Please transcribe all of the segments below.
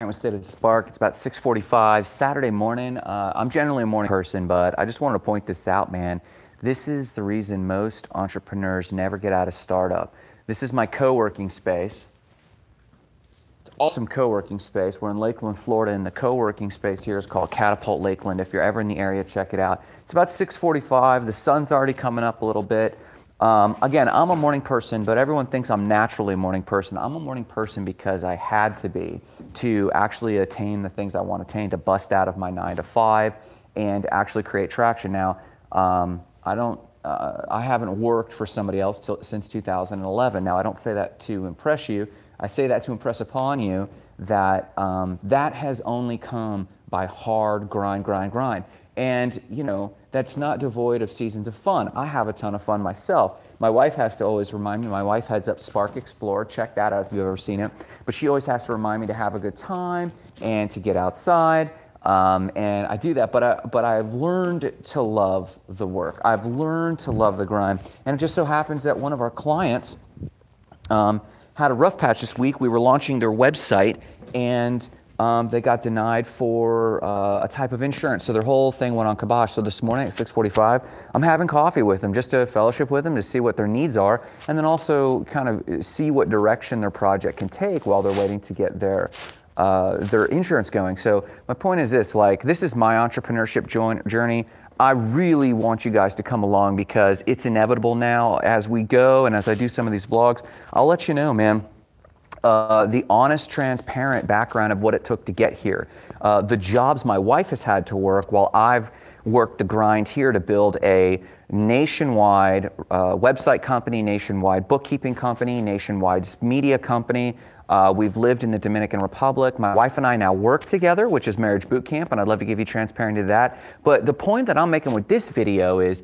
with State of the Spark. It's about 6:45 Saturday morning. I'm generally a morning person, but I just wanted to point this out, man. This is the reason most entrepreneurs never get out of startup. This is my co-working space. It's awesome co-working space. We're in Lakeland, Florida, and the co-working space here is called Catapult Lakeland. If you're ever in the area, check it out. It's about 6:45. The sun's already coming up a little bit. Again, I'm a morning person, but everyone thinks I'm naturally a morning person. I'm a morning person because I had to be to actually attain the things I want to attain, to bust out of my 9 to 5 and actually create traction. Now, I haven't worked for somebody else since 2011. Now, I don't say that to impress you. I say that to impress upon you that that has only come by hard grind. And, you know, that's not devoid of seasons of fun. I have a ton of fun myself. My wife has to always remind me. My wife heads up Spark Explorer. Check that out if you've ever seen it. But she always has to remind me to have a good time and to get outside. And I do that, but I've learned to love the work. I've learned to love the grind. And it just so happens that one of our clients had a rough patch this week. We were launching their website, and they got denied for a type of insurance. So their whole thing went on kibosh. So this morning at 6:45, I'm having coffee with them just to fellowship with them to see what their needs are, and then also kind of see what direction their project can take while they're waiting to get their insurance going. So my point is this, like, this is my entrepreneurship journey. I really want you guys to come along because it's inevitable now as we go and as I do some of these vlogs. I'll let you know, man. The honest, transparent background of what it took to get here. The jobs my wife has had to work while I've worked the grind here to build a nationwide website company, nationwide bookkeeping company, nationwide media company. We've lived in the Dominican Republic. My wife and I now work together, which is Marriage Boot Camp, and I'd love to give you transparency to that. But the point that I'm making with this video is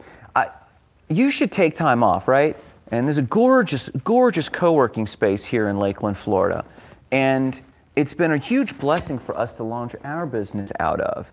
you should take time off, right? And there's a gorgeous co-working space here in Lakeland, Florida. And it's been a huge blessing for us to launch our business out of.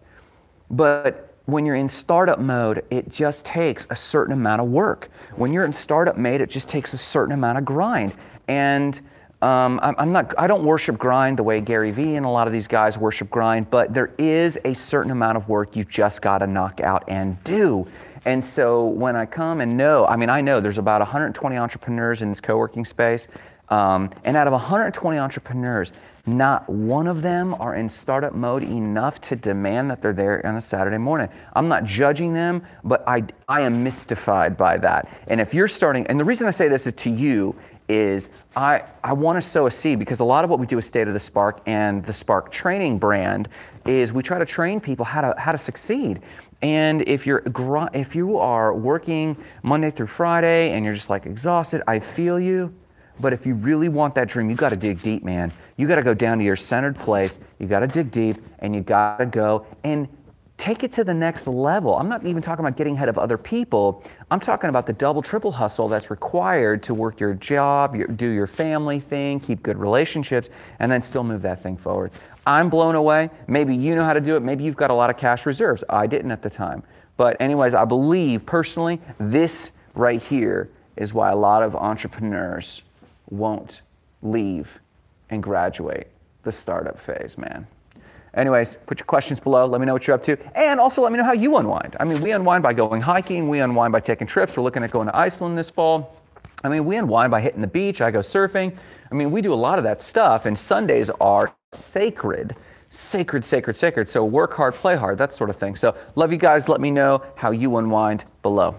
But when you're in startup mode, it just takes a certain amount of work. When you're in startup mode, it just takes a certain amount of grind. And I don't worship grind the way Gary Vee and a lot of these guys worship grind, but there is a certain amount of work you just got to knock out and do. And so when I come and I know there's about 120 entrepreneurs in this co-working space, and out of 120 entrepreneurs, not one of them are in startup mode enough to demand that they're there on a Saturday morning. I'm not judging them, but I am mystified by that. And if you're starting, and the reason I say this is to you, is I want to sow a seed, because a lot of what we do with State of the Spark and the Spark training brand is we try to train people how to succeed. And if you are working Monday through Friday and you're just like exhausted, I feel you. But if you really want that dream, you got to dig deep, man. You got to go down to your centered place. You got to dig deep, and you got to go and take it to the next level. I'm not even talking about getting ahead of other people. I'm talking about the double, triple hustle that's required to work your job, do your family thing, keep good relationships, and then still move that thing forward. I'm blown away. Maybe you know how to do it. Maybe you've got a lot of cash reserves. I didn't at the time. But anyways, I believe personally, this right here is why a lot of entrepreneurs won't leave and graduate the startup phase, man. Anyways, put your questions below. Let me know what you're up to. And also let me know how you unwind. I mean, we unwind by going hiking. We unwind by taking trips. We're looking at going to Iceland this fall. I mean, we unwind by hitting the beach. I go surfing. I mean, we do a lot of that stuff. And Sundays are sacred. So work hard, play hard, that sort of thing. So love you guys. Let me know how you unwind below.